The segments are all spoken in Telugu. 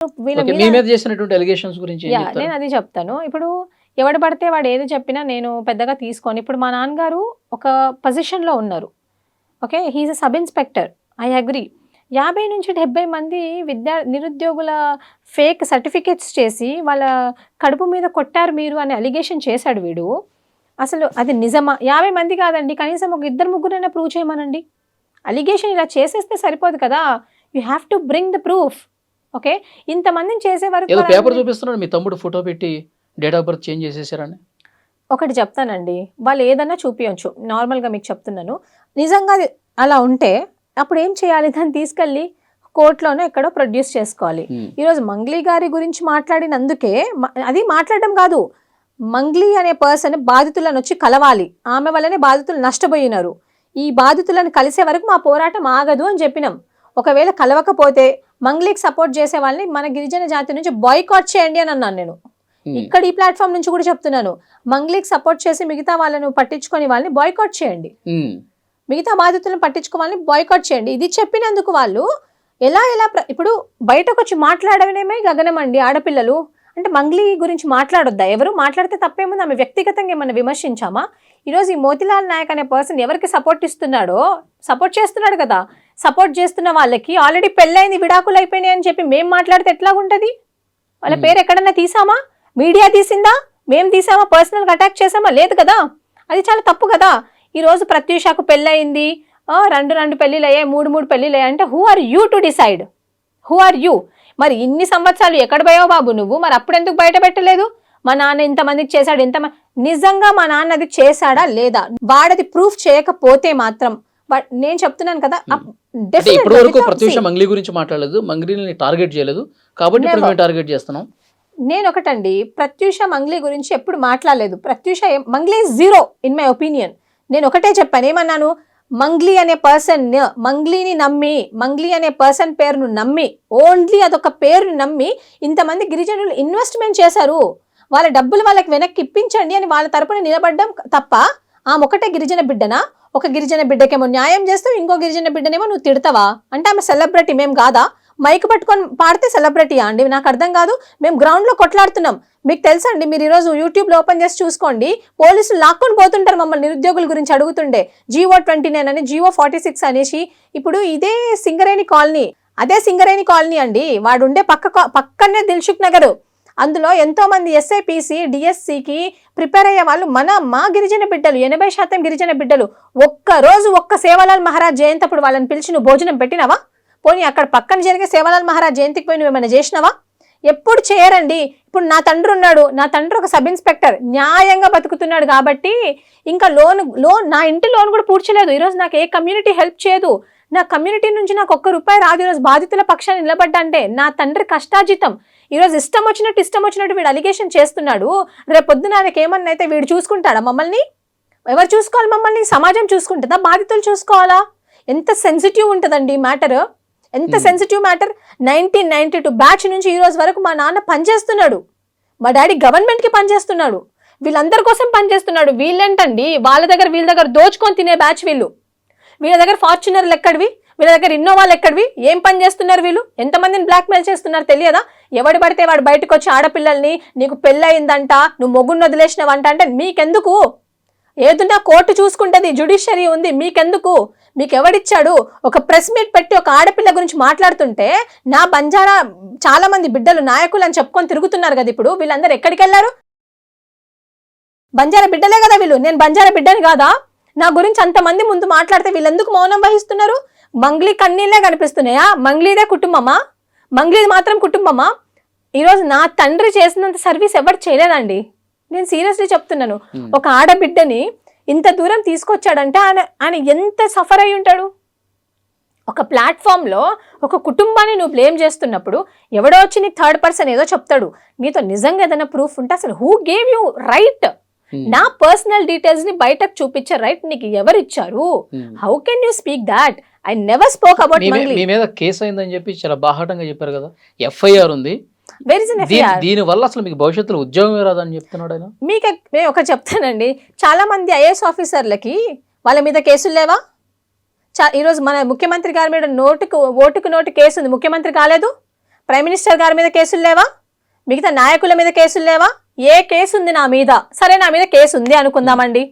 వీళ్ళ ఓకే. మీద మీ మీద చేసినటువంటి అలిగేషన్స్ గురించి ఏం చెప్తారు? నేను అది చెప్తాను. ఇప్పుడు ఎవడు పడితే వాడు ఏది చెప్పినా నేను పెద్దగా తీసుకోను. ఇప్పుడు మా నాన్నగారు ఒక పొజిషన్‌లో ఉన్నారు. Okay. He is a sub inspector. I agree. 50-70 మంది నిరుద్యోగుల ఫేక్ సర్టిఫికేట్స్ చేసి వాళ్ళ కడుపు మీద కొట్టారు మీరు అనే అలిగేషన్ చేశాడు వీడు. అసలు అది నిజమా? 50 మంది కాదండి. కనీసం ఒక ఇద్దరు ముగ్గురైనా ప్రూవ్ చేయమనండి. అలిగేషన్ ఇలా చేసేస్తే సరిపోదు కదా! You have to bring the proof. Okay. ఇంతమందిని చేసే వరకు ఏదో పేపర్ చూపిస్తున్నాడు మీ తమ్ముడు ఫోటో పెట్టి డేట్ ఆఫ్ బర్త్ చేంజ్ చేసేసారని. ఒకటి చెప్తానండి. వాళ్ళు ఏదన్నా చూపియొచ్చు. నార్మల్‌గా మీకు చెప్తున్నాను. నిజంగా అది అలా ఉంటే అప్పుడు ఏం చేయాలి? దాన్ని తీసుకెళ్ళి కోర్ట్‌లోనో ఎక్కడో ప్రొడ్యూస్ చేసుకోవాలి. ఈరోజు మంగ్లీ గారి గురించి మాట్లాడినందుకే అది మాట్లాడడం కాదు. మంగ్లీ అనే పర్సన్ బాధితులను వచ్చి కలవాలి. ఆమె వల్లనే బాధితులు నష్టపోయినారు. ఈ బాధితులను కలిసే వరకు మా పోరాటం ఆగదు అని చెప్పినాం. ఒకవేళ కలవకపోతే మంగ్లీకి సపోర్ట్ చేసే వాళ్ళని మన గిరిజన జాతి నుంచి బాయ్కాట్ చేయండి అని అన్నాను నేను. ఇక్కడ ఈ ప్లాట్ఫామ్ నుంచి కూడా చెప్తున్నాను. మంగ్లీకి సపోర్ట్ చేసి మిగతా వాళ్ళను పట్టించుకొని వాళ్ళని బాయ్కాట్ చేయండి. మిగతా బాధితులను పట్టించుకోవాలని బాయ్కాట్ చేయండి. ఇది చెప్పినందుకు వాళ్ళు ఎలా ఇప్పుడు బయటకు వచ్చి మాట్లాడడమే గగనం అండి. ఆడపిల్లలు అంటే మంగ్లీ గురించి మాట్లాడొద్దా? ఎవరు మాట్లాడితే తప్పేముంది? ఆమె వ్యక్తిగతంగా ఏమన్నా విమర్శించామా? ఈరోజు ఈ మోతిలాల్ నాయక్ అనే పర్సన్ ఎవరికి సపోర్ట్ ఇస్తున్నాడో సపోర్ట్ చేస్తున్నాడు కదా. సపోర్ట్ చేస్తున్న వాళ్ళకి ఆల్రెడీ పెళ్ళైంది, విడాకులు అయిపోయినాయి అని చెప్పి మేము మాట్లాడితే ఎట్లాగుంటది? వాళ్ళ పేరు ఎక్కడన్నా తీసామా? మీడియా తీసిందా? మేము తీసామా? పర్సనల్గా అటాక్ చేసామా? లేదు కదా. అది చాలా తప్పు కదా. ఈరోజు ప్రత్యూషకు పెళ్ళయింది, రెండు పెళ్ళిళ్ళు అయ్యాయి, మూడు పెళ్ళిళ్ళు అయ్యాయి అంటే who are you to decide? Who are you? మరి ఇన్ని సంవత్సరాలు ఎక్కడ పోయావు బాబు నువ్వు? మరి అప్పుడెందుకు బయట పెట్టలేదు? మా నాన్న ఇంతమందికి చేశాడు, నిజంగా మా నాన్న అది చేశాడా లేదా? వాడది ప్రూఫ్ చేయకపోతే మాత్రం నేను చెప్తున్నాను కదా. ఇప్పటి వరకు ప్రత్యూష మంగ్లీ గురించి మాట్లాడలేదు, మంగ్లీని టార్గెట్ చేయలేదు కాబట్టి ఇప్పుడు మేము టార్గెట్ చేస్తున్నాం. నేను ఒకటండి, ప్రత్యూష మంగ్లీ గురించి ఎప్పుడు మాట్లాడలేదు. Pratyusha Mangli zero in my opinion. నేను ఒకటే చెప్పాను, ఏమన్నాను? మంగ్లీ అనే పర్సన్, మంగ్లీని నమ్మి, మంగ్లీ అనే పర్సన్ పేరును నమ్మి, ఓన్లీ అదొక పేరుని నమ్మి ఇంతమంది గిరిజనులు ఇన్వెస్ట్మెంట్ చేశారు. వాళ్ళ డబ్బులు వాళ్ళకి వెనక్కి ఇప్పించండి అని వాళ్ళ తరపున నిలబడ్డం తప్ప ఆమె ఒకటే గిరిజన బిడ్డనా? ఒక గిరిజన బిడ్డకేమో న్యాయం చేస్తావు, ఇంకో గిరిజన బిడ్డనేమో నువ్వు తిడతావా? అంటే ఆమె సెలబ్రిటీ, మేము కాదా? మైక్ పట్టుకొని పాడితే సెలబ్రిటీయా అండి? నాకు అర్థం కాదు. మేము గ్రౌండ్లో కొట్లాడుతున్నాం. మీకు తెలుసండి, మీరు ఈరోజు యూట్యూబ్లో ఓపెన్ చేసి చూసుకోండి, పోలీసులు లాక్కొని పోతుంటారు మమ్మల్ని నిరుద్యోగుల గురించి అడుగుతుండే. GO 29 అని, GO 46 అనేసి. ఇప్పుడు ఇదే సింగరేణి కాలనీ, అదే సింగరేణి కాలనీ అండి. వాడు ఉండే పక్కనే దిల్సుఖ్ నగర్. అందులో ఎంతో మంది SIPC, DSCకి ప్రిపేర్ అయ్యే వాళ్ళు మా గిరిజన బిడ్డలు, 80% గిరిజన బిడ్డలు. ఒక్క సేవాలాల్ మహారాజ్ జయంతి అప్పుడు వాళ్ళని పిలిచి నువ్వు భోజనం పెట్టినావా? పోనీ అక్కడ పక్కన జరిగే సేవాలాల్ మహారాజ్ జయంతికి పోయి నువ్వు ఏమైనా చేసినావా? ఎప్పుడు చేయరండి. ఇప్పుడు నా తండ్రి ఉన్నాడు, నా తండ్రి ఒక సబ్ ఇన్స్పెక్టర్, న్యాయంగా బతుకుతున్నాడు కాబట్టి ఇంకా లోన్ నా ఇంటి లోన్ కూడా పూడ్చలేదు. ఈరోజు నాకు ఏ కమ్యూనిటీ హెల్ప్ చేయదు. నా కమ్యూనిటీ నుంచి నాకు ₹1 రాదు. ఈరోజు బాధితుల పక్షాన్ని నిలబడ్డంటే నా తండ్రి కష్టార్జితం. ఈరోజు ఇష్టం వచ్చినట్టు వీడు అలిగేషన్ చేస్తున్నాడు. రేపు పొద్దున ఆయనకి ఏమన్నా అయితే వీడు చూసుకుంటాడా మమ్మల్ని? ఎవరు చూసుకోవాలి మమ్మల్ని? సమాజం చూసుకుంటుందా? బాధితులు చూసుకోవాలా? ఎంత సెన్సిటివ్ ఉంటుందండి మ్యాటర్, ఎంత సెన్సిటివ్ మ్యాటర్. 1992 బ్యాచ్ నుంచి ఈ రోజు వరకు మా నాన్న పనిచేస్తున్నాడు, మా డాడీ గవర్నమెంట్కి పనిచేస్తున్నాడు, వీళ్ళందరి కోసం పనిచేస్తున్నాడు. వీళ్ళేంటండి వీళ్ళ దగ్గర దోచుకొని తినే బ్యాచ్ వీళ్ళు. వీళ్ళ దగ్గర ఫార్చునర్లు ఎక్కడివి? వీళ్ళ దగ్గర ఇన్నోవాలు ఎక్కడివి? ఏం పని చేస్తున్నారు వీళ్ళు? ఎంతమందిని బ్లాక్మెయిల్ చేస్తున్నారు తెలియదా? ఎవడు పడితే వాడు బయటకు వచ్చి ఆడపిల్లల్ని నీకు పెళ్ళయిందంట, నువ్వు మొగుడిని వదిలేసినవంట అంటే మీకెందుకు? ఏదున్నా కోర్టు చూసుకుంటుంది, జ్యుడిషియరీ ఉంది, మీకెందుకు? మీకు ఎవడిచ్చాడు? ఒక ప్రెస్ మీట్ పెట్టి ఒక ఆడపిల్ల గురించి మాట్లాడుతుంటే నా బంజారా చాలా మంది బిడ్డలు నాయకులు అని చెప్పుకొని తిరుగుతున్నారు కదా. ఇప్పుడు వీళ్ళందరూ ఎక్కడికి వెళ్ళారు? బంజారా బిడ్డలే కదా వీళ్ళు. నేను బంజారా బిడ్డని కాదా? నా గురించి అంతమంది ముందు మాట్లాడితే వీళ్ళెందుకు మౌనం వహిస్తున్నారు? మంగ్లీ కన్నీళ్ళే కనిపిస్తున్నాయా? మంగ్లీదే కుటుంబమా? మంగ్లీది మాత్రం కుటుంబమా? ఈరోజు నా తండ్రి చేసినంత సర్వీస్ ఎవరు చేయలేదండి. నేను సీరియస్లీ చెప్తున్నాను. ఒక ఆడబిడ్డని ఇంత దూరం తీసుకొచ్చాడంటే ఆయన ఎంత సఫర్ అయి ఉంటాడు. ఒక ప్లాట్ఫామ్లో ఒక కుటుంబాన్ని నువ్వు బ్లేమ్ చేస్తున్నప్పుడు ఎవడో వచ్చి నీకు థర్డ్ పర్సన్ ఏదో చెప్తాడు. నీతో నిజంగా ఏదైనా ప్రూఫ్ ఉంటే అసలు హూ గేవ్ యూ రైట్? నా పర్సనల్ డీటెయిల్స్ ని బయటకు చూపించే రైట్ నీకు ఎవరిచ్చారు? How can you speak that? I never spoke about Mangli. మీ మీద కేసు అయిందని చెప్పి చాలా బాహాటంగా చెప్పారు కదా, FIR ఉంది. దీని వల్ల అసలు మీకు భవిష్యత్తులో ఉద్యోగం రాదని చెప్తున్నాడు ఆయన. మీకు నేను ఒక చెప్తానండి, చాలా మంది IAS ఆఫీసర్లకి వాళ్ళ మీద కేసులు లేవా? ఈరోజు మన ముఖ్యమంత్రి గారి మీద ఓటుకు నోటు కేసు ఉంది, ముఖ్యమంత్రి కాలేదు. ప్రైమ్ మినిస్టర్ గారి మీద కేసులు లేవా? మిగతా నాయకుల మీద కేసులు లేవా? ఏ కేసు ఉంది నా మీద? సరే, నా మీద కేసు ఉంది అనుకుందామండి,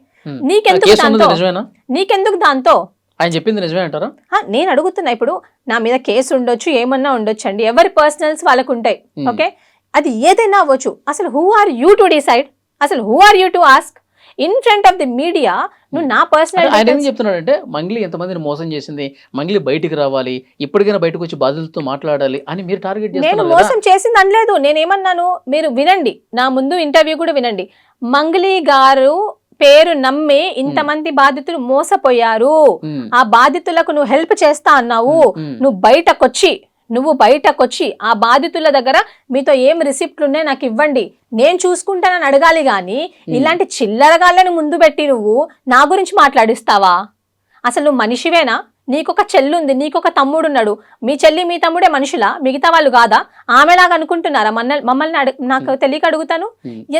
నీకెందుకు దాంతో? ఆయన చెప్పింది నిజమే అంటారా? నేను అడుగుతున్నా, ఇప్పుడు నా మీద కేసు ఉండొచ్చు, ఏమన్నా ఉండొచ్చు అండి, ఎవరి పర్సనల్స్ వాళ్ళకు ఉంటాయి. ఓకే, అది ఏదైనా అవ్వచ్చు. అసలు who are you to decide? అసలు who are you to ask in front of the media? నువ్వు నా పర్సనల్ ఆయన ఏం చెప్తున్నాడంటే మంగ్లీ ఎంతమందిని మోసం చేసింది, మంగ్లీ బయటికి రావాలి, ఇప్పటికైనా బయటకు వచ్చి బాధితులతో మాట్లాడాలి అని మీరు టార్గెట్ నేను చేస్తున్నారు. మోసం చేసింది అనలేదు. నేనేమన్నాను, మీరు వినండి, నా ముందు ఇంటర్వ్యూ కూడా వినండి. మంగ్లీ గారు పేరు నమ్మి ఇంతమంది బాధితులు మోసపోయారు, ఆ బాధితులకు నువ్వు హెల్ప్ చేస్తా అన్నావు, నువ్వు బయటకొచ్చి ఆ బాధితుల దగ్గర మీతో ఏం రిసిప్ట్లు ఉన్నాయి నాకు ఇవ్వండి, నేను చూసుకుంటానని అడగాలి గాని ఇలాంటి చిల్లరగాళ్ళని ముందు పెట్టి నువ్వు నా గురించి మాట్లాడిస్తావా? అసలు నువ్వు మనిషివేనా? నీకొక చెల్లుంది, నీకొక తమ్ముడున్నాడు, మీ చెల్లి మీ తమ్ముడే మనుషులా? మిగతా వాళ్ళు కాదా? ఆమెలాగా అనుకుంటున్నారా మమ్మల్ని? నాకు తెలియక అడుగుతాను,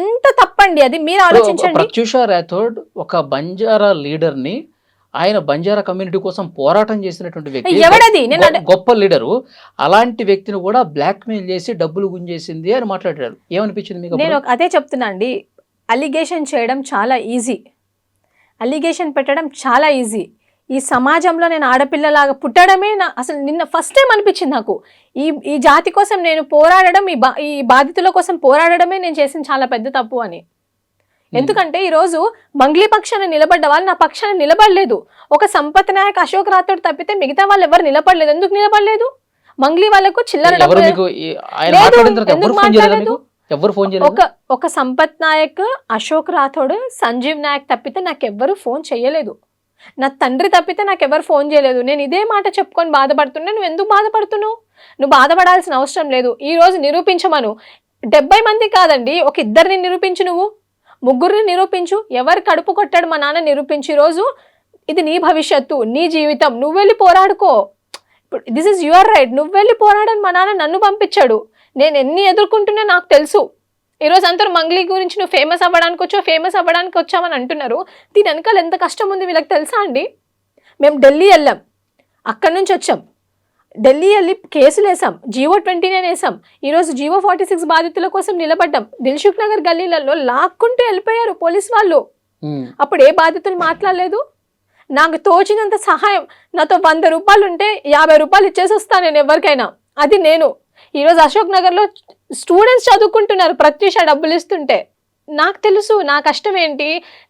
ఎంత తప్పండి అది, మీరు ఆలోచించండి. ప్రత్యూష రాథోడ్ ఒక బంజారా లీడర్ ని, ఆయన బంజారా కమ్యూనిటీ కోసం పోరాటం చేసినటువంటి వ్యక్తి, ఎవడది? గొప్ప లీడరు, అలాంటి వ్యక్తిని కూడా బ్లాక్ మెయిల్ చేసి డబ్బులు గుంజేసింది అని మాట్లాడాడు. ఏమనిపించింది మీకు? నేను అదే చెప్తున్నా అండి, అలిగేషన్ చేయడం చాలా ఈజీ, అలిగేషన్ పెట్టడం చాలా ఈజీ. ఈ సమాజంలో నేను ఆడపిల్లలాగా పుట్టడమే అసలు నిన్న ఫస్ట్ టైం అనిపించింది నాకు. ఈ జాతి కోసం నేను పోరాడడం, ఈ బాధితుల కోసం పోరాడడమే నేను చేసిన చాలా పెద్ద తప్పు అని. ఎందుకంటే ఈరోజు మంగ్లీ పక్షాన నిలబడ్డ వాళ్ళు నా పక్షాన నిలబడలేదు. ఒక సంపత్ నాయక్, అశోక్ రాథోడ్ తప్పితే మిగతా వాళ్ళు ఎవరు నిలబడలేదు. ఎందుకు నిలబడలేదు? మంగ్లీ వాళ్ళకు చిల్లర ఒక సంపత్ నాయక్, అశోక్ రాథోడ్, సంజీవ్ నాయక్ తప్పితే నాకెవ్వరు ఫోన్ చేయలేదు. నా తండ్రి తప్పితే నాకెవరు ఫోన్ చేయలేదు. నేను ఇదే మాట చెప్పుకొని బాధపడుతున్నా. నువ్వు ఎందుకు బాధపడుతున్నావు? నువ్వు బాధపడాల్సిన అవసరం లేదు. ఈ రోజు నిరూపించమను. 70 మంది కాదండి, ఒక 2 నిరూపించు, నువ్వు 3 నిరూపించు. ఎవరు కడుపు కొట్టాడు మా నాన్న నిరూపించు. ఈరోజు ఇది నీ భవిష్యత్తు, నీ జీవితం, నువ్వు వెళ్ళి పోరాడుకో. ఇప్పుడు దిస్ ఇస్ యువర్ రైట్. నువ్వు వెళ్ళి పోరాడని మా నాన్న నన్ను పంపించాడు. నేను ఎన్ని ఎదుర్కొంటున్నా నాకు తెలుసు. ఈరోజు అందరూ మంగ్లీ గురించి నువ్వు ఫేమస్ అవ్వడానికి వచ్చామని అంటున్నారు. దీని వెనకాల ఎంత కష్టం ఉంది వీళ్ళకి తెలుసా అండి? మేము ఢిల్లీ వెళ్ళాం, అక్కడి నుంచి వచ్చాం, ఢిల్లీ వెళ్ళి కేసులు వేసాం, జీవో 29 వేసాం. ఈరోజు జీవో 46 బాధితుల కోసం నిలబడ్డాం. దిల్సుఖ్ నగర్ గల్లీలలో లాక్కుంటూ వెళ్ళిపోయారు పోలీసు వాళ్ళు. అప్పుడు ఏ బాధితులు మాట్లాడలేదు. నాకు తోచినంత సహాయం, నాతో 100 రూపాయలు ఉంటే 50 రూపాయలు ఇచ్చేసి వస్తాను నేను ఎవరికైనా. అది నేను. ఈరోజు అశోక్ నగర్లో స్టూడెంట్స్ చదువుకుంటున్నారు, ప్రత్యూష డబ్బులు ఇస్తుంటే. నాకు తెలుసు నా కష్టం ఏంటి,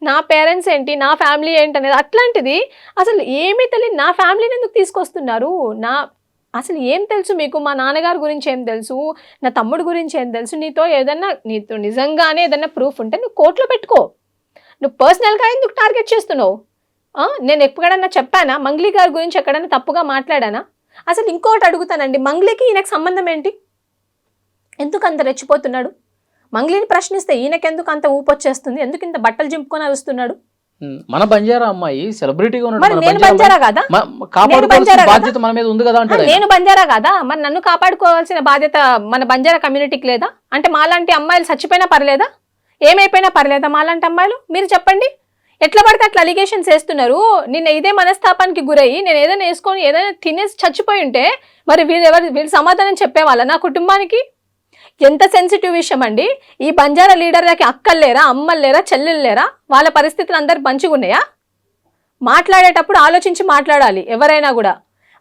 నా పేరెంట్స్ ఏంటి, నా ఫ్యామిలీ ఏంటి అనేది. అట్లాంటిది అసలు ఏమీ తెలియదు నా ఫ్యామిలీని ఎందుకు తీసుకొస్తున్నారు? అసలు ఏం తెలుసు మీకు? మా నాన్నగారి గురించి ఏం తెలుసు, నా తమ్ముడు గురించి ఏం తెలుసు? నీతో నిజంగానే ఏదన్నా ప్రూఫ్ ఉంటే నువ్వు కోర్టులో పెట్టుకో. నువ్వు పర్సనల్గా ఎందుకు టార్గెట్ చేస్తున్నావు? నేను ఎక్కడన్నా చెప్పానా? మంగ్లీ గారి గురించి ఎక్కడన్నా తప్పుగా మాట్లాడానా? అసలు ఇంకోటి అడుగుతానండి, మంగ్లీకి ఈయనకు సంబంధం ఏంటి? ఎందుకు అంత రెచ్చిపోతున్నాడు? మంగ్లీని ప్రశ్నిస్తే ఈయనకెందుకు అంత ఊపొచ్చేస్తుంది? ఎందుకు ఇంత బట్టలు చింపుకొని అరుస్తున్నాడు? మన బంజారా అమ్మాయి సెలబ్రిటీగా ఉన్నాడు, నేను బంజారా కదా, నేను బంజారా కదా, మరి నన్ను కాపాడుకోవాల్సిన బాధ్యత మన బంజారా కమ్యూనిటీకి లేదా? అంటే మాలాంటి అమ్మాయిలు చచ్చిపోయినా పర్లేదా, ఏమైపోయినా పర్లేదా మాలాంటి అమ్మాయిలు? మీరు చెప్పండి. ఎట్లా పడితే అట్లా అలిగేషన్స్ వేస్తున్నారు. నిన్న ఇదే మనస్తాపానికి గురయ్యి నేను ఏదైనా వేసుకొని ఏదైనా తినేసి చచ్చిపోయి ఉంటే మరి వీళ్ళు సమాధానం చెప్పేవాళ్ళ నా కుటుంబానికి? ఎంత సెన్సిటివ్ విషయం అండి. ఈ బంజారా లీడర్లకి అక్కలు లేరా, అమ్మలు లేరా, చెల్లెలు లేరా? వాళ్ళ పరిస్థితులు అందరు మంచిగా ఉన్నాయా? మాట్లాడేటప్పుడు ఆలోచించి మాట్లాడాలి ఎవరైనా కూడా.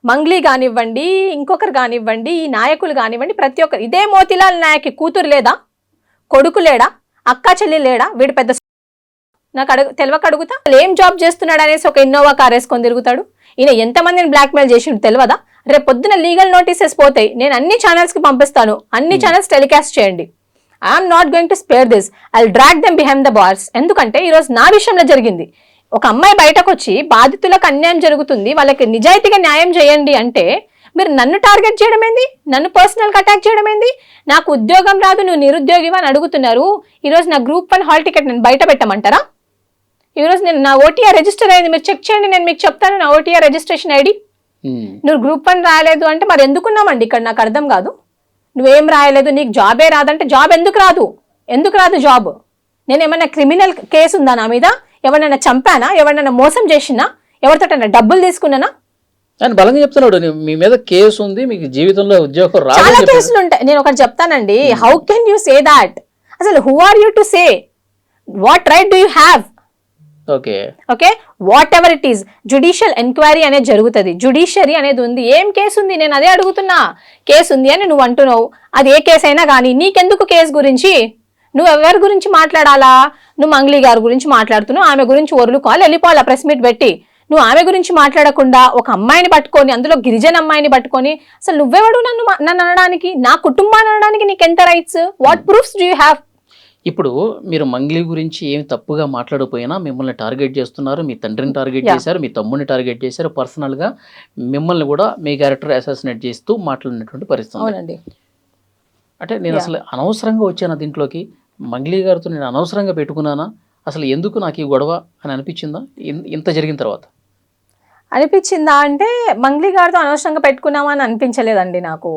మంగ్లీ కానివ్వండి, ఇంకొకరు కానివ్వండి, ఈ నాయకులు కానివ్వండి, ప్రతి ఒక్కరు. ఇదే మోతిలాల్ నాయక్ కూతురు లేదా, కొడుకు లేడా, అక్క చెల్లి లేడా? వీడు పెద్ద నాకు తెలియక అడుగుతా. ఏం జాబ్ చేస్తున్నాడు అనేసి ఒక ఇన్నోవా కార్ వేసుకొని తిరుగుతాడు. ఈయన ఎంతమందిని బ్లాక్మెయిల్ చేసిండు తెలియదా? రేపు పొద్దున లీగల్ నోటీసెస్ పోతాయి, నేను అన్ని ఛానల్స్కి పంపిస్తాను, అన్ని ఛానల్స్ టెలికాస్ట్ చేయండి. I'm not going to spare this, I will drag them behind the bars. ఎందుకంటే ఈరోజు నా విషయంలో జరిగింది. ఒక అమ్మాయి బయటకు వచ్చి బాధితులకు అన్యాయం జరుగుతుంది, వాళ్ళకి నిజాయితీగా న్యాయం చేయండి అంటే మీరు నన్ను టార్గెట్ చేయడం ఏంది? నన్ను పర్సనల్గా అటాక్ చేయడం ఏంది? నాకు ఉద్యోగం రాదు, నువ్వు నిరుద్యోగివా అని అడుగుతున్నారు. ఈరోజు నా గ్రూప్ 1 హాల్ టికెట్ నేను బయట పెట్టమంటారా? ఈరోజు నేను నా ఓటీఆర్ రిజిస్టర్ అయింది, మీరు చెక్ చేయండి, నేను మీకు చెప్తాను నా ఓటీఆర్ రిజిస్ట్రేషన్ ఐడి. నువ్వు గ్రూప్ 1 రాయలేదు అంటే మరి ఎందుకున్నామండి ఇక్కడ? నాకు అర్థం కాదు. నువ్వేం రాయలేదు, నీకు జాబే రాదంటే జాబ్ ఎందుకు రాదు జాబ్? నేను ఏమన్నా క్రిమినల్ కేసు ఉందా నా మీద? ఎవరినైనా చంపానా? ఎవరినైనా మోసం చేసినా? ఎవరితోటైనా డబ్బులు తీసుకున్నానా? ఆయన బలంగా చెప్తున్నాడు మీ మీద కేసు ఉంది, మీకు జీవితంలో ఉద్యోగం చాలా రాదు. కేసులు ఉంటాయి. నేను ఒకటి చెప్తానండి, how can you say that? అసలు who are you to say? What right do you have? Okay, whatever it is, judicial enquiry అనేది జరుగుతుంది, జుడిషియరీ అనేది ఉంది. ఏం కేసు ఉంది? నేను అదే అడుగుతున్నా. కేసు ఉంది అని నువ్వు అంటున్నావు, అది ఏ కేసు అయినా కానీ నీకెందుకు కేసు గురించి? నువ్వు ఎవరి గురించి మాట్లాడాలా? నువ్వు మంగ్లీ గారి గురించి మాట్లాడుతున్నావు, ఆమె గురించి ఒర్లుకోవాలి, వెళ్ళిపోవాలా ప్రెస్ మీట్ పెట్టి. నువ్వు ఆమె గురించి మాట్లాడకుండా ఒక అమ్మాయిని పట్టుకొని, అందులో గిరిజన అమ్మాయిని పట్టుకొని, అసలు నువ్వెవడు నన్ను అనడానికి? నా కుటుంబాన్ని అనడానికి నీకు ఎంత rights? What proofs do you have? ఇప్పుడు మీరు మంగ్లీ గురించి ఏమి తప్పుగా మాట్లాడకపోయినా మిమ్మల్ని టార్గెట్ చేస్తున్నారు, మీ తండ్రిని టార్గెట్ చేశారు, మీ తమ్ముడిని టార్గెట్ చేశారు, పర్సనల్గా మిమ్మల్ని కూడా మీ క్యారెక్టర్ అసాసినేట్ చేస్తూ మాట్లాడినటువంటి పరిస్థితి. అవునండి. అంటే నేను అసలు అనవసరంగా వచ్చాను దీంట్లోకి, మంగ్లీ గారితో నేను అనవసరంగా పెట్టుకున్నానా, అసలు ఎందుకు నాకు ఈ గొడవ అని అనిపించిందా ఇంత జరిగిన తర్వాత? అనిపించిందా అంటే, మంగ్లీ గారితో అనవసరంగా పెట్టుకున్నామా అని అనిపించలేదండి నాకు.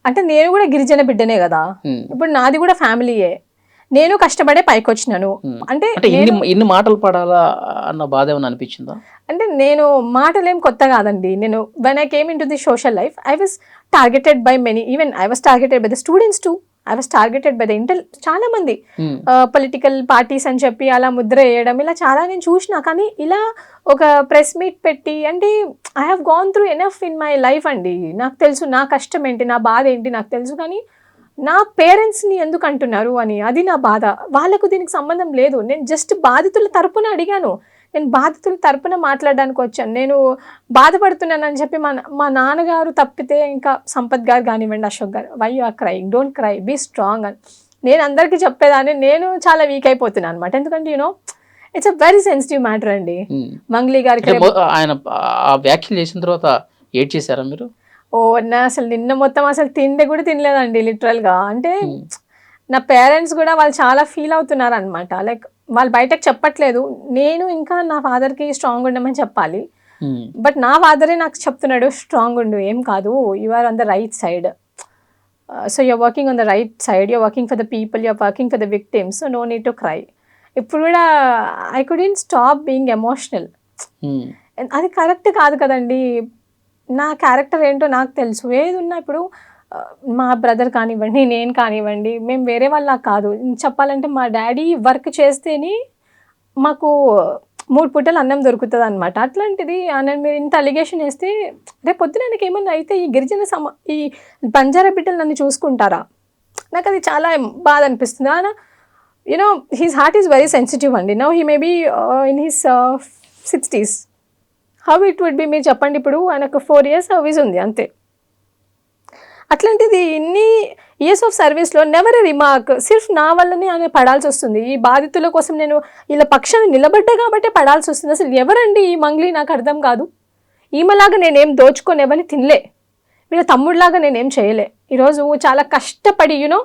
అంటే నేను కూడా గిరిజన బిడ్డనే కదా, ఇప్పుడు నాది కూడా ఫ్యామిలీయే, నేను కష్టపడే పైకి వచ్చినాను. అంటే ఇన్ని మాటలు పడాలా అన్న బాధ ఏమైనా అనిపించిందా? అంటే నేను మాటలేం కొత్త కాదండి. నేను when I came into the social life, I was targeted by many, even I was targeted by the students too. I was targeted by the చాలా మంది పొలిటికల్ పార్టీస్ అని చెప్పి అలా ముద్ర వేయడం, ఇలా చాలా నేను చూసినా. కానీ ఇలా ఒక ప్రెస్ మీట్ పెట్టి, అంటే I have gone through enough in my life అండి. నాకు తెలుసు నా కష్టం ఏంటి, నా బాధ ఏంటి నాకు తెలుసు. కానీ నా పేరెంట్స్ని ఎందుకు అంటున్నారు అని, అది నా బాధ. వాళ్ళకు దీనికి సంబంధం లేదు. నేను జస్ట్ బాధితుల తరపున అడిగాను, నేను బాధితుల తరపున మాట్లాడడానికి వచ్చాను. నేను బాధపడుతున్నానని చెప్పి మా నాన్నగారు తప్పితే, ఇంకా సంపత్ గారు కానివ్వండి, అశోక్ గారు, why you are crying, don't cry, be strong అని నేను అందరికీ చెప్పేదాన్ని. నేను చాలా వీక్ అయిపోతున్నాను అనమాట. ఎందుకంటే you know it's a very sensitive matter అండి. మంగ్లీ గారికి ఆయన వ్యాఖ్యలు చేసిన తర్వాత ఏడ్ చేశారా మీరు? అసలు నిన్న మొత్తం అసలు తిండి కూడా తినలేదండి లిటరల్గా. అంటే నా పేరెంట్స్ కూడా వాళ్ళు చాలా ఫీల్ అవుతున్నారు అనమాట. లైక్ వాళ్ళు బయటకు చెప్పట్లేదు, నేను ఇంకా నా ఫాదర్కి స్ట్రాంగ్ ఉండమని చెప్పాలి. బట్ నా ఫాదరే నాకు చెప్తున్నాడు, స్ట్రాంగ్ ఉండు, ఏం కాదు, you are on the right side, so you're working on the right side, you're working for the people, you're working for the victims, so no need to cry. ఇప్పుడు కూడా I couldn't stop being emotional. అది కరెక్ట్ కాదు కదండి. నా క్యారెక్టర్ ఏంటో నాకు తెలుసు. ఏది ఉన్నా ఇప్పుడు మా బ్రదర్ కానివ్వండి, నేను కానివ్వండి, మేము వేరే వాళ్ళ కాదు. చెప్పాలంటే మా డాడీ వర్క్ చేస్తేనే మాకు 3 పూటలు అన్నం దొరుకుతుంది అనమాట. అట్లాంటిది మీరు ఇంత అలిగేషన్ వేస్తే రేపు పొద్దున నాకు ఏమన్నా అయితే ఈ గిరిజన ఈ బంజారా బిడ్డలు నన్ను చూసుకుంటారా? నాకు అది చాలా బాధ అనిపిస్తుంది. You know his heart is very sensitive అండి. Now he may be in his 60s. How it would be, మీరు చెప్పండి. ఇప్పుడు ఆయనకు 4 years సర్వీస్ ఉంది అంతే. అట్లాంటిది ఇన్ని ఇయర్స్ ఆఫ్ సర్వీస్లో నెవర్ ఎ రిమార్క్, సిర్ఫ్ నా వల్లనే ఆయన పడాల్సి వస్తుంది. ఈ బాధితుల కోసం నేను ఇలా పక్షాన్ని నిలబడ్డా కాబట్టి పడాల్సి వస్తుంది. అసలు ఎవరండి ఈ మంగ్లీ? నాకు అర్థం కాదు. ఈమెలాగా నేనేం దోచుకొని ఎవరిని తినలే, వీళ్ళ తమ్ముడిలాగా నేనేం చేయలే. ఈరోజు చాలా కష్టపడి, you know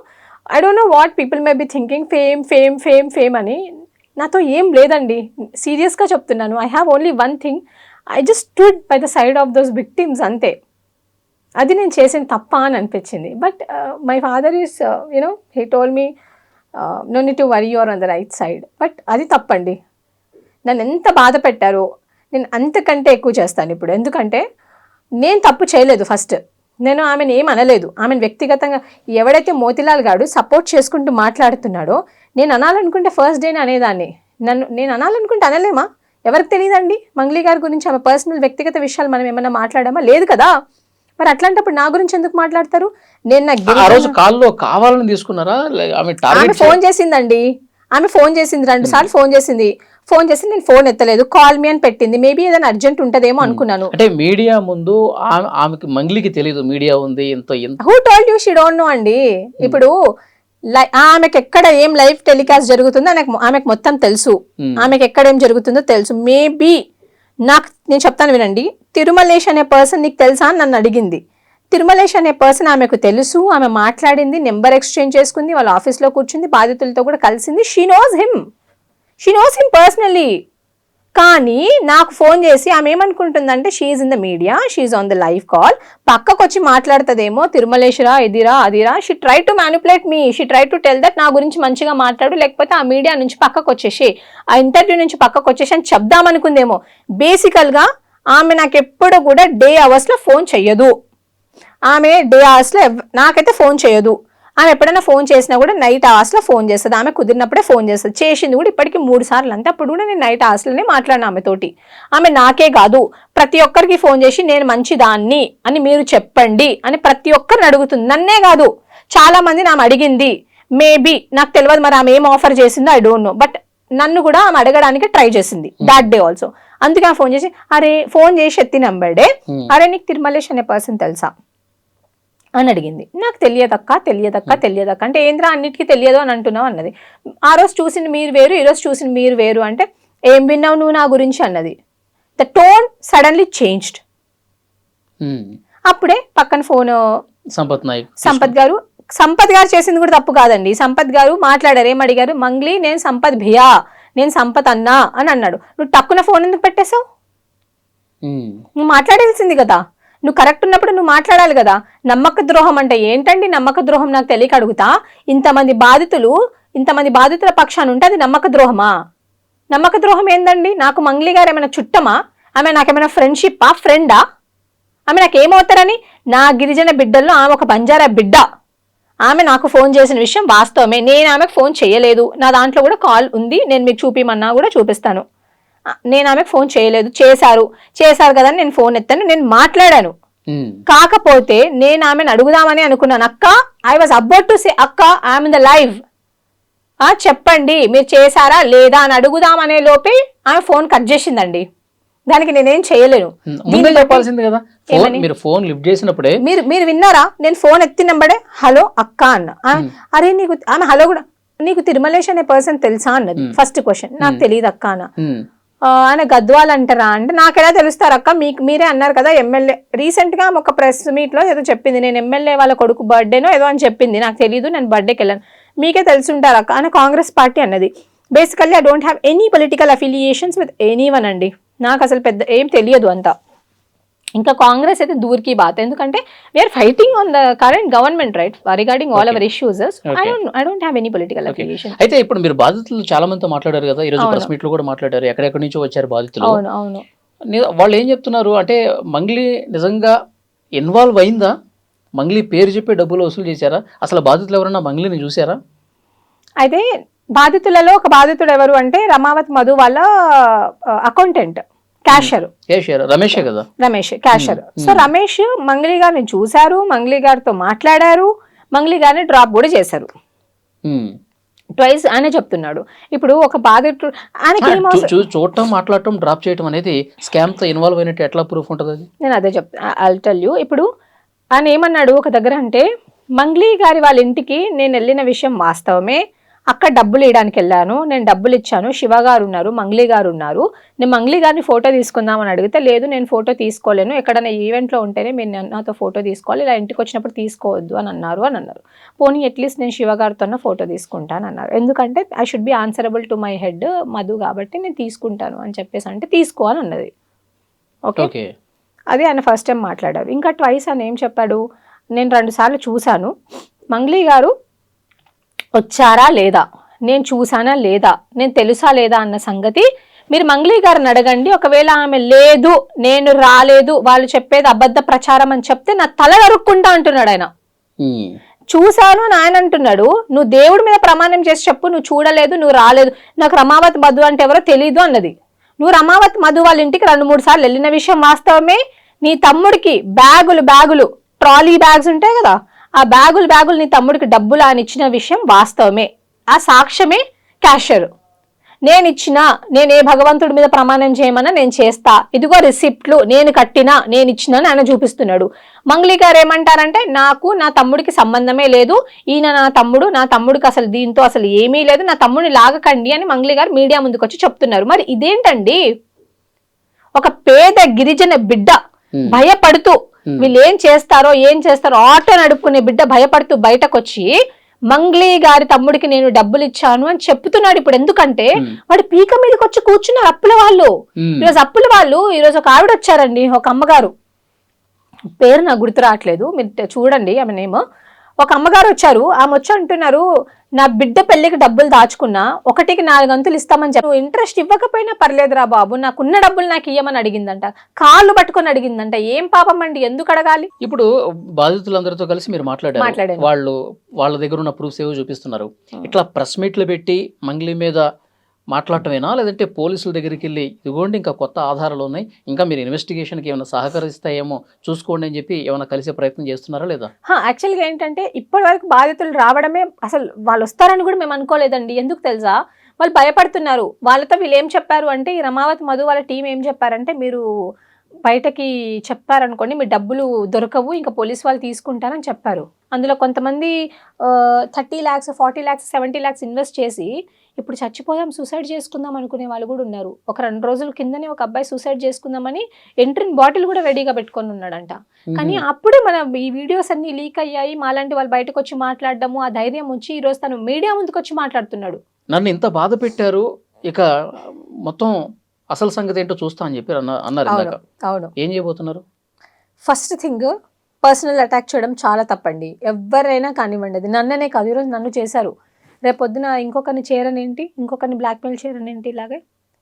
I don't know what people may be thinking, fame fame fame fame అని. నాతో ఏం లేదండి, సీరియస్గా చెప్తున్నాను. I have only one thing, I just stood by the side of those victims, అంతే. అది నేను చేసిన తప్ప అని అనిపించింది. But my father is you know he told me no need to worry, you're on the right side. But అది తప్పండి. నన్ను ఎంత బాధ పెట్టారో నేను అంతకంటే ఎక్కువ చేస్తాను ఇప్పుడు. ఎందుకంటే నేను తప్పు చేయలేదు. ఫస్ట్ నేను ఆమెను ఏం అనలేదు. ఆమెను వ్యక్తిగతంగా ఎవడైతే మోతిలాల్ గాడు సపోర్ట్ చేసుకుంటూ మాట్లాడుతున్నాడో, నేను అనాలనుకుంటే ఫస్ట్ డేనే అనేదాన్ని. నేను అనాలనుకుంటే అనలేమా? ఎవరికి తెలియదండి మంగ్లీ గారి గురించి? ఆమె పర్సనల్ వ్యక్తిగత విషయాలు మనం ఏమన్నా మాట్లాడామా? లేదు కదా. మరి అట్లాంటప్పుడు నా గురించి ఎందుకు మాట్లాడతారు? నేను కావాలని తీసుకున్నారా? ఆమె ఫోన్ చేసిందండి, ఆమె ఫోన్ చేసింది 2 సార్లు ఫోన్ చేసింది. నేను ఫోన్ ఎత్తలేదు, కాల్ మీ అని పెట్టింది. మేబీ ఏదైనా అర్జెంట్ ఉంటదేమో అనుకున్నాను. అంటే మీడియా ముందు ఆమెకి మంగ్లీకి తెలియదు మీడియా ఉంది. Who told you she don't know అండి. ఇప్పుడు ఆమెకి ఎక్కడ ఏం లైవ్ టెలికాస్ట్ జరుగుతుందో ఆమెకు మొత్తం తెలుసు. ఆమెకి ఎక్కడ ఏం జరుగుతుందో తెలుసు. మేబీ నేను చెప్తాను వినండి. తిరుమలేష్ అనే పర్సన్ నీకు తెలుసా అని నన్ను అడిగింది. తిరుమలేష్ అనే పర్సన్ ఆమెకు తెలుసు, ఆమె మాట్లాడింది, నెంబర్ ఎక్స్చేంజ్ చేసుకుంది, వాళ్ళ ఆఫీస్లో కూర్చుంది, బాధితులతో కూడా కలిసింది. She knows him personally. కానీ నాకు ఫోన్ చేసి ఆమె ఏమనుకుంటుందంటే, she's in the media, she's on the live call, పక్కకు వచ్చి మాట్లాడుతుందేమో, తిరుమలేశ్వరా ఇదిరా అదిరా. She try to manipulate me, she try to tell that నా గురించి మంచిగా మాట్లాడు, లేకపోతే ఆ మీడియా నుంచి పక్కకు వచ్చేసి, ఆ ఇంటర్వ్యూ నుంచి పక్కకు వచ్చేసి అని చెప్దామనుకుందేమో. బేసికల్గా ఆమె నాకు ఎప్పుడు కూడా డే అవర్స్ లో ఫోన్ చెయ్యదు. ఆమె డే అవర్స్ లో నాకైతే ఫోన్ చేయదు. ఆమె ఎప్పుడైనా ఫోన్ చేసినా కూడా నైట్ అవర్స్ లో ఫోన్ చేస్తుంది. ఆమె కుదిరినప్పుడే ఫోన్ చేస్తుంది. చేసింది కూడా ఇప్పటికి 3 సార్లు. అంతే. అప్పుడు కూడా నేను నైట్ అవర్స్ లోనే మాట్లాడిన ఆమెతోటి. ఆమె నాకే కాదు ప్రతి ఒక్కరికి ఫోన్ చేసి నేను మంచిదాన్ని అని మీరు చెప్పండి అని ప్రతి ఒక్కరిని అడుగుతుంది. నన్నే కాదు, చాలా మంది ఆమె అడిగింది. మేబీ నాకు తెలియదు మరి ఆమె ఏం ఆఫర్ చేసిందో, ఐ డోంట్ నో. బట్ నన్ను కూడా ఆమె అడగడానికి ట్రై చేసింది దాట్ డే ఆల్సో. అందుకే ఫోన్ చేసి అరే ఫోన్ చేసి ఎత్తి నంబర్డే, అరే నీకు తిరుమలేష్ అనే పర్సన్ తెలుసా అని అడిగింది. నాకు తెలియదక్క అంటే ఏంద్రా అన్నిటికీ తెలియదు అని అంటున్నావు అన్నది. ఆ రోజు చూసింది మీరు వేరు, ఈ రోజు చూసింది మీరు వేరు అంటే ఏం విన్నావు నువ్వు నా గురించి అన్నది. The tone suddenly changed. అప్పుడే పక్కన ఫోన్ సంపత్ గారు చేసింది కూడా తప్పు కాదండి. సంపత్ గారు మాట్లాడారు, ఏం అడిగారు, మంగ్లీ నేను సంపత్ భియా, నేను సంపత్ అన్నా అని అన్నాడు. నువ్వు టక్కున ఫోన్ ఎందుకు పెట్టేశావు? నువ్వు మాట్లాడాల్సింది కదా. నువ్వు కరెక్ట్ ఉన్నప్పుడు నువ్వు మాట్లాడాలి కదా. నమ్మక ద్రోహం అంటే ఏంటండి? నమ్మక ద్రోహం నాకు తెలియక అడుగుతా. ఇంతమంది బాధితుల పక్షాన ఉంటే అది నమ్మక ద్రోహమా? నమ్మక ద్రోహం ఏందండి? నాకు మంగ్లీ గారు ఏమైనా చుట్టమా? ఆమె నాకేమైనా ఫ్రెండ్షిప్పా, ఫ్రెండా? ఆమె నాకేమవుతారని? నా గిరిజన బిడ్డల్లో ఆమె ఒక బంజారా బిడ్డ. ఆమె నాకు ఫోన్ చేసిన విషయం వాస్తవమే. నేను ఆమెకు ఫోన్ చేయలేదు. నా దాంట్లో కూడా కాల్ ఉంది, నేను మీకు చూపిమన్నా కూడా చూపిస్తాను. నేను ఆమెకు ఫోన్ చేయలేదు. చేశారు కదా నేను ఫోన్ ఎత్తాను, నేను మాట్లాడాను. కాకపోతే నేను ఆమెను అడుగుదామని అనుకున్నాను. అక్క, I was about to say అక్క ఐఎమ్ ఇన్ ద లైవ్, చెప్పండి మీరు చేశారా లేదా అని అడుగుదామనే లోపే ఆమె ఫోన్ కట్ చేసిందండి. దానికి నేనేం చేయలేను. చెప్పాల్సింది కదా. మీరు ఫోన్ లిఫ్ట్ చేసినప్పుడే మీరు విన్నారా? నేను ఫోన్ ఎత్తినప్పుడే హలో అక్క అన్న. అరే నీకు ఆమె హలో కూడా, నీకు తిరుమలేష్ అనే పర్సన్ తెలుసా అన్నది. First question. నాకు తెలియదు అక్క అన్న. ఆయన గద్వాల్ అంటారా అంటే నాకెలా తెలుస్తారు అక్క, మీరే అన్నారు కదా ఎమ్మెల్యే. రీసెంట్ గా ఒక ప్రెస్ మీట్ లో ఏదో చెప్పింది, నేను ఎమ్మెల్యే వాళ్ళ కొడుకు బర్త్డేనో ఏదో అని చెప్పింది. నాకు తెలియదు, నేను బర్త్డేకి వెళ్ళాను. మీకే తెలుసుంటారు అక్క అని కాంగ్రెస్ పార్టీ అన్నది. Basically I don't have any political affiliations with anyone అండి. నాకు అసలు పెద్ద ఏం తెలియదు అంతా. ఇంకా కాంగ్రెస్ అయితే దూర్కి బాత్. ఎందుకంటే we're fighting on the current government right regarding all our issues. I don't have any political affiliation. అయితే ఇప్పుడు మీరు బాధితులు చాలా మందితో మాట్లాడారు కదా, ఈ రోజు ప్రెస్ మీట్ లో కూడా మాట్లాడారు, ఎక్కడెక్కడి నుంచో వచ్చారు బాధితులు. అవును. వాళ్ళు ఏం చెప్తున్నారు అంటే మంగ్లీ నిజంగా ఇన్వాల్వ్ అయిందా? మంగ్లీ పేరు చెప్పి డబ్బులు వసూలు చేశారా? అసలు బాధితులు ఎవరన్నా మంగ్లీని చూసారా? అయితే బాధితులలో ఒక బాధితుడు ఎవరు అంటే రమావత్ మధు వాళ్ళ అకౌంటెంట్, క్యాషియర్ రమేషే కదా. రమేష్ క్యాషియర్. సో రమేష్ మంగ్లీ గారిని చూశారు, మంగ్లీ గారితో మాట్లాడారు, మంగ్లీ గారిని డ్రాప్ కూడా చేశారు. ట్వైస్ ఆయన చెప్తున్నాడు. ఇప్పుడు ఒక బాధితుడు చూడటం, మాట్లాడటం, డ్రాప్ చేయడం అనేది స్కామ్ తో ఇన్వాల్వ్ అయినట్టు ఎట్లా ప్రూఫ్ ఉంటుంది? అది నేను అదే చెప్తాను. I'll tell you. ఇప్పుడు ఆయన ఏమన్నాడు ఒక దగ్గర అంటే, మంగ్లీ గారి వాళ్ళ ఇంటికి నేను వెళ్ళిన విషయం వాస్తవమే, అక్కడ డబ్బులు ఇవ్వడానికి వెళ్ళాను, నేను డబ్బులు ఇచ్చాను, శివ గారు ఉన్నారు, మంగ్లీ గారు ఉన్నారు, నేను మంగ్లీ గారిని ఫోటో తీసుకుందామని అడిగితే లేదు నేను ఫోటో తీసుకోలేను, ఎక్కడైనా ఈవెంట్లో ఉంటేనే మీరు నాతో ఫోటో తీసుకోవాలి, ఇలా ఇంటికి వచ్చినప్పుడు తీసుకోవద్దు అని అన్నారు. పోనీ అట్లీస్ట్ నేను శివ గారితో ఫోటో తీసుకుంటాను అన్నారు. ఎందుకంటే I should be answerable to my head Madhu కాబట్టి నేను తీసుకుంటాను అని చెప్పేసి అంటే తీసుకో అని అన్నది. ఓకే, అది ఆయన ఫస్ట్ టైం మాట్లాడారు. ఇంకా ట్వైస్ అని ఏం చెప్పాడు, నేను 2 సార్లు చూశాను, మంగ్లీ గారు వచ్చారా లేదా, నేను చూసానా లేదా, నేను తెలుసా లేదా అన్న సంగతి మీరు మంగ్లీ గారిని అడగండి. ఒకవేళ ఆమె లేదు నేను రాలేదు వాళ్ళు చెప్పేది అబద్ధ ప్రచారం అని చెప్తే నా తల నరుక్కుంటా అంటున్నాడు ఆయన. చూశాను అని ఆయన అంటున్నాడు. నువ్వు దేవుడి మీద ప్రమాణం చేసి చెప్పు, నువ్వు చూడలేదు, నువ్వు రాలేదు, నాకు రమావత్ మధు అంటే ఎవరో తెలీదు అన్నది. నువ్వు రమావత్ మధు వాళ్ళ ఇంటికి 2-3 సార్లు వెళ్ళిన విషయం వాస్తవమే. నీ తమ్ముడికి బ్యాగులు ట్రాలీ బ్యాగ్స్ ఉంటాయి కదా, ఆ బ్యాగులు నీ తమ్ముడికి డబ్బులు అని ఇచ్చిన విషయం వాస్తవమే. ఆ సాక్ష్యమే క్యాషియర్. నేను ఏ భగవంతుడి మీద ప్రమాణం చేయమన్నా నేను చేస్తా, ఇదిగో రిసిప్ట్లు నేను కట్టినా నేను ఇచ్చినా ఆయన చూపిస్తున్నాడు. మంగ్లీ గారు ఏమంటారంటే నాకు నా తమ్ముడికి సంబంధమే లేదు, ఈయన నా తమ్ముడికి అసలు దీంతో అసలు ఏమీ లేదు, నా తమ్ముడిని లాగకండి అని మంగ్లీ గారు మీడియా ముందుకు వచ్చి చెప్తున్నారు. మరి ఇదేంటండి? ఒక పేద గిరిజన బిడ్డ భయపడుతూ వీళ్ళు ఏం చేస్తారో ఆటో నడుపుకునే బిడ్డ భయపడుతూ బయటకు వచ్చి మంగ్లీ గారి తమ్ముడికి నేను డబ్బులు ఇచ్చాను అని చెప్తున్నాడు. ఇప్పుడు ఎందుకంటే వాడు పీక మీదకి వచ్చి కూర్చున్నారు అప్పుల వాళ్ళు. ఈరోజు ఒక ఆవిడ వచ్చారండి, ఒక అమ్మగారు, పేరు నాకు గుర్తు రావట్లేదు, మీరు చూడండి ఆమె నేమ్. ఒక అమ్మగారు వచ్చారు, ఆమె వచ్చి అంటున్నారు నా బిడ్డ పెళ్లికి డబ్బులు దాచుకున్నా 1కి 4 గంతులు ఇస్తామని చెప్పి నువ్వు ఇంట్రెస్ట్ ఇవ్వకపోయినా పర్లేదురా బాబు, నాకున్న డబ్బులు నాకు ఇయ్యమని అడిగిందంట, కాళ్ళు పట్టుకొని అడిగిందంట. ఏం పాపం అండి, ఎందుకు అడగాలి? ఇప్పుడు బాధితులందరితో కలిసి మీరు మాట్లాడాను. మాట్లాడారు, వాళ్ళ దగ్గర ఉన్న ప్రూఫ్స్ ఏవో చూపిస్తున్నారు. ఇట్లా ప్రెస్ మీట్లు పెట్టి మంగ్లీ మీద మాట్లాడటమేనా, లేదంటే పోలీసుల దగ్గరికి వెళ్ళి ఇదిగోండి ఇంకా కొత్త ఆధారాలు ఉన్నాయి, ఇంకా మీరు ఇన్వెస్టిగేషన్కి ఏమైనా సహకరిస్తాయేమో చూసుకోండి అని చెప్పి ఏమైనా కలిసే ప్రయత్నం చేస్తున్నారా లేదా? యాక్చువల్గా ఏంటంటే ఇప్పటి వరకు బాధితులు రావడమే, అసలు వాళ్ళు వస్తారని కూడా మేము అనుకోలేదండి. ఎందుకు తెలుసా, వాళ్ళు భయపడుతున్నారు. వాళ్ళతో వీళ్ళు ఏం చెప్పారు అంటే, ఈ రమావతి మధు వాళ్ళ టీం ఏం చెప్పారంటే, మీరు బయటకి చెప్పారనుకోండి మీ డబ్బులు దొరకవు, ఇంకా పోలీస్ వాళ్ళు తీసుకుంటారని చెప్పారు. అందులో కొంతమంది 30 lakhs 40 lakhs 70 lakhs ఇన్వెస్ట్ చేసి ఇప్పుడు చచ్చిపోదాం సూసైడ్ చేసుకుందాం అనుకునే వాళ్ళు కూడా ఉన్నారు. ఒక 2 రోజుల కిందనే ఒక అబ్బాయి సూసైడ్ చేసుకుందామని ఎంట్రిన్ బాటిల్ కూడా రెడీగా పెట్టుకొని ఉన్నాడంట. కానీ అప్పుడే మన ఈ వీడియోస్ అన్ని లీక్ అయ్యాయి, మాలాంటి వాళ్ళు బయటకు వచ్చి మాట్లాడడము, ఆ ధైర్యం వచ్చి ఈ రోజు తను మీడియా ముందుకు వచ్చి మాట్లాడుతున్నాడు. నన్ను ఇంత బాధ పెట్టారు, ఇక మొత్తం అసలు సంగతి ఏంటో చూస్తా అని చెప్పి అన్నారు ఇందాక. అవును, ఏం చేయబోతున్నారు? ఫస్ట్ థింగ్, పర్సనల్ అటాక్ చేయడం చాలా తప్పండి. ఎవరైనా కానివ్వండి, అది నన్ననే కాదు, ఈరోజు నన్ను చేశారు, రేపొద్దున ఇంకొకరిని చేరనేంటి, ఇంకొకరిని బ్లాక్మెయిల్ చేయరనేంటి? ఇలాగే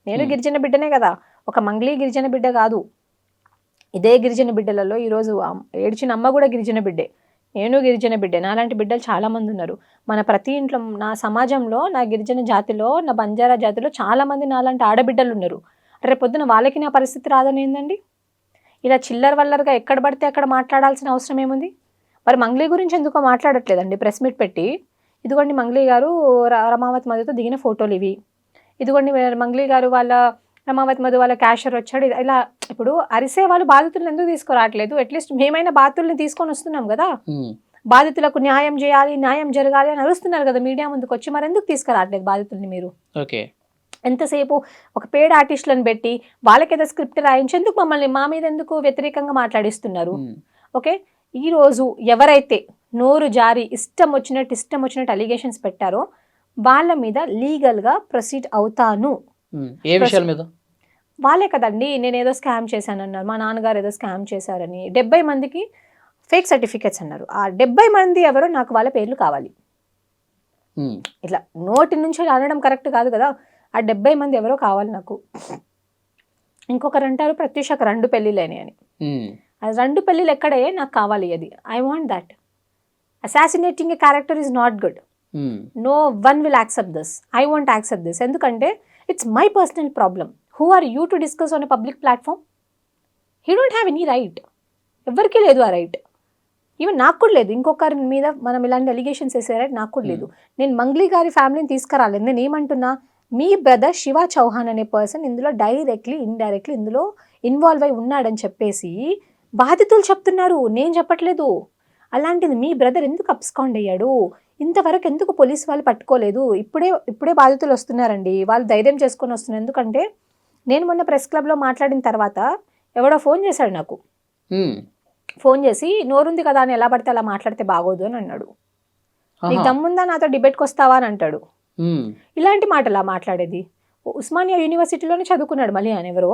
నేను గిరిజన బిడ్డనే కదా, ఒక మంగ్లీ గిరిజన బిడ్డ కాదు. ఇదే గిరిజన బిడ్డలలో ఈరోజు ఏడ్చిన అమ్మ కూడా గిరిజన బిడ్డే, నేను గిరిజన బిడ్డే. నాలాంటి బిడ్డలు చాలామంది ఉన్నారు మన ప్రతి ఇంట్లో. నా సమాజంలో, నా గిరిజన జాతిలో, నా బంజారా జాతిలో చాలామంది నాలాంటి ఆడబిడ్డలు ఉన్నారు. రేపొద్దున వాళ్ళకి నా పరిస్థితి రాదని ఏందండి? ఇలా చిల్లర వల్లరుగా ఎక్కడ పడితే అక్కడ మాట్లాడాల్సిన అవసరం ఏముంది? మరి మంగ్లీ గురించి ఎందుకో మాట్లాడట్లేదండి ప్రెస్ మీట్ పెట్టి. ఇదిగోండి మంగ్లీ గారు రమావతి మధుతో దిగిన ఫోటోలు ఇవి, ఇదిగోండి మంగ్లీ గారు వాళ్ళ రమావతి మధు వాళ్ళ క్యాషర్ వచ్చాడు, ఇలా. ఇప్పుడు అరిసే వాళ్ళు బాధితులను ఎందుకు తీసుకురావట్లేదు? అట్లీస్ట్ మేమైనా బాధితుల్ని తీసుకొని వస్తున్నాం కదా, బాధితులకు న్యాయం చేయాలి, న్యాయం జరగాలి అని అరుస్తున్నారు కదా మీడియా ముందుకు వచ్చి, మరి ఎందుకు తీసుకురావట్లేదు బాధితుల్ని మీరు? ఓకే, ఎంతసేపు ఒక పేడ్ ఆర్టిస్టులను పెట్టి వాళ్ళకి ఏదో స్క్రిప్ట్ రాయించేందుకు మమ్మల్ని మా మీద ఎందుకు వ్యతిరేకంగా మాట్లాడిస్తున్నారు? ఓకే, ఈరోజు ఎవరైతే నోరు జారి ఇష్టం వచ్చినట్టు అలిగేషన్స్ పెట్టారో వాళ్ళ మీద లీగల్గా ప్రొసీడ్ అవుతాను. ఏ విషయాల మీద? వాళ్ళే కదండి, నేను ఏదో స్కామ్ చేశానన్నారు, మా నాన్నగారు ఏదో స్కామ్ చేశారని 70 మందికి ఫేక్ సర్టిఫికేట్స్ అన్నారు. ఆ 70 మంది ఎవరో నాకు వాళ్ళ పేర్లు కావాలి. ఇట్లా నోటి నుంచి అనడం కరెక్ట్ కాదు కదా. ఆ 70 మంది ఎవరో కావాలి నాకు. ఇంకొకరు అంటారు ప్రత్యూషకు 2 పెళ్ళిళ్ళని అని. ఆ 2 పెళ్ళిళ్ళు ఎక్కడే నాకు కావాలి అది. I want that. Assassinating a character is not good. No one will accept this. I want accept this. ఎందుకంటే it's my personal problem. Who are you to discuss on a public platform? He don't have any right. ఎవరికీ లేదు ఆ రైట్. ఈవెన్ నాకు కూడా లేదు. ఇంకొకరి మీద మనం ఇలాంటి అలిగేషన్స్ వేసే రైట్ నాకు కూడా లేదు. నేను మంగ్లీ గారి ఫ్యామిలీని తీసుకురాలేదు. నేను ఏమంటున్నా, మీ బ్రదర్ శివ చౌహాన్ అనే పర్సన్ ఇందులో డైరెక్ట్లీ ఇండైరెక్ట్లీ ఇందులో ఇన్వాల్వ్ అయి ఉన్నాడని చెప్పేసి బాధితులు చెప్తున్నారు, నేను చెప్పట్లేదు. అలాంటిది మీ బ్రదర్ ఎందుకు అబ్స్కాండ్ అయ్యాడు? ఇంతవరకు ఎందుకు పోలీస్ వాళ్ళు పట్టుకోలేదు? ఇప్పుడే బాధితులు వస్తున్నారండి, వాళ్ళు ధైర్యం చేసుకొని వస్తున్నారు. ఎందుకంటే నేను మొన్న ప్రెస్ క్లబ్లో మాట్లాడిన తర్వాత ఎవడో ఫోన్ చేశాడు నాకు. ఫోన్ చేసి నోరుంది కదా అని ఎలా పడితే అలా మాట్లాడితే బాగోదు అని అన్నాడు. నీకు దమ్ముందా నాతో డిబేట్కి వస్తావా అని అంటాడు. ఇలాంటి మాటలా మాట్లాడేది? ఉస్మానియా యూనివర్సిటీలోనే చదువుకున్నాడు మళ్ళీ అని ఎవరో.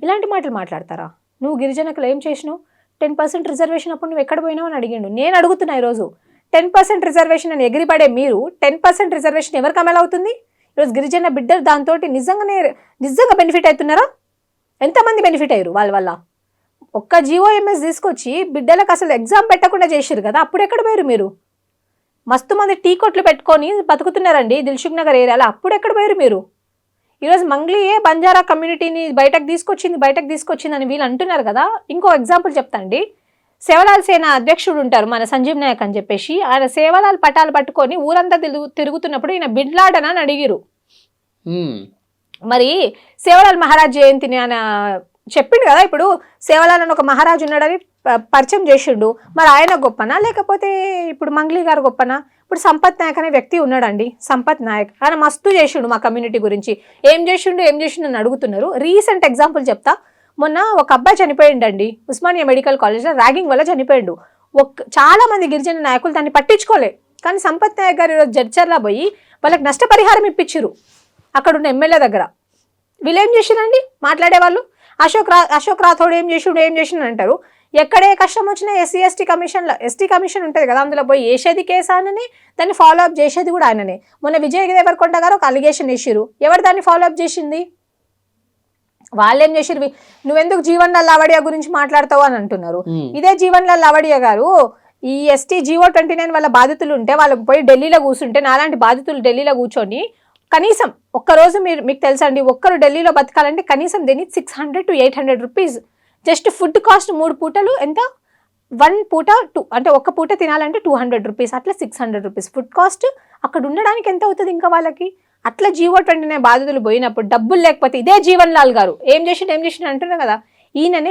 ఇలాంటి మాటలు మాట్లాడతారా? నువ్వు గిరిజనకులు ఏం చేసినావు? 10% రిజర్వేషన్ అప్పుడు నువ్వు ఎక్కడ పోయినావు అని అడిగిండు. నేను అడుగుతున్నా ఈరోజు, 10% రిజర్వేషన్ అని ఎగిరిపడే మీరు 10% రిజర్వేషన్ ఎవరికి అమలు అవుతుంది? ఈరోజు గిరిజన బిడ్డలు దాంతో నిజంగా బెనిఫిట్ అవుతున్నారా? ఎంతమంది బెనిఫిట్ అయ్యారు వాళ్ళ వల్ల? ఒక్క జీఓఎంఎస్ తీసుకొచ్చి బిడ్డలకు అసలు ఎగ్జామ్ పెట్టకుండా చేసారు కదా, అప్పుడు ఎక్కడ పోయారు మీరు? మస్తు మంది టీ కొట్లు పెట్టుకొని బతుకుతున్నారండి దిల్సుఖ్ నగర్ ఏరియాలో, అప్పుడు ఎక్కడ పోయారు మీరు? ఈరోజు మంగ్లీయే బంజారా కమ్యూనిటీని బయటకు తీసుకొచ్చింది అని వీళ్ళు అంటున్నారు కదా. ఇంకో ఎగ్జాంపుల్ చెప్తాండి. సేవలాల్ సేన అధ్యక్షుడు ఉంటారు మన సంజీవ్ నాయక్ అని చెప్పేసి, ఆయన సేవలాల్ పటాలు పట్టుకొని ఊరంతా తిరుగుతున్నప్పుడు ఈయన బిడ్లాడన్ అని అడిగిరు. మరి సేవలాల్ మహారాజ్ జయంతిని ఆయన చెప్పిండు కదా. ఇప్పుడు సేవలాల్ అని ఒక మహారాజు ఉన్నాడని పరిచయం చేసిండు. మరి ఆయన గొప్పనా లేకపోతే ఇప్పుడు మంగ్లీ గారు గొప్పనా? ఇప్పుడు సంపత్ నాయక్ అనే వ్యక్తి ఉన్నాడండి, సంపత్ నాయక్. ఆయన మస్తు చేసిండు మా కమ్యూనిటీ గురించి. ఏం చేసిండు అని అడుగుతున్నారు. రీసెంట్ ఎగ్జాంపుల్ చెప్తా. మొన్న ఒక అబ్బాయి చనిపోయిండండి ఉస్మానియా మెడికల్ కాలేజ్లో, ర్యాగింగ్ వల్ల చనిపోయిండు. చాలా మంది గిరిజన నాయకులు దాన్ని పట్టించుకోలే. కానీ సంపత్ నాయక్ గారు ఈరోజు జడ్చర్లా పోయి వాళ్ళకి నష్టపరిహారం ఇప్పించారు అక్కడ ఉన్న ఎమ్మెల్యే దగ్గర. వీళ్ళు ఏం చేసిరండి మాట్లాడేవాళ్ళు? అశోక్ రాథోడ్ ఏం చేసిండు అంటారు. ఎక్కడే కష్టం వచ్చినా ఎస్సీ ఎస్టీ కమిషన్ ఉంటుంది కదా, అందులో పోయి వేసేది కేసు ఆయననే, దాన్ని ఫాలో అప్ చేసేది కూడా ఆయననే. మొన్న విజయ్ దేవరకొండ గారు ఒక అలిగేషన్ వేసిరు, ఎవరు దాన్ని ఫాలో అప్ చేసింది? వాళ్ళేం చేసిరు, నువ్వెందుకు జీవన్ లాల్ లావడియా గురించి మాట్లాడతావు అని అంటున్నారు. ఇదే జీవన్ లాల్ లావడియా గారు ఈ ఎస్టీ జీవో 29 వల్ల బాధితులు ఉంటే వాళ్ళకి పోయి ఢిల్లీలో కూర్చుంటే, నాలాంటి బాధితులు ఢిల్లీలో కూర్చొని కనీసం ఒక్కరోజు మీకు తెలుసండి, ఒక్కరు ఢిల్లీలో బతకాలంటే కనీసం దీన్ని 600 to 800 rupees just food cost. 3 పూటలు ఎంత, 1 పూట 2 అంటే ఒక్క పూట తినాలంటే 200 రూపీస్, అట్లా 600 రూపీస్ ఫుడ్ కాస్ట్. అక్కడ ఉండడానికి ఎంత అవుతుంది ఇంకా వాళ్ళకి? అట్లా జీవో 29 బాధితులు పోయినప్పుడు డబ్బులు లేకపోతే ఇదే జీవన్ లాల్ గారు ఏం చేసిండు అంటున్నారు కదా, ఈయననే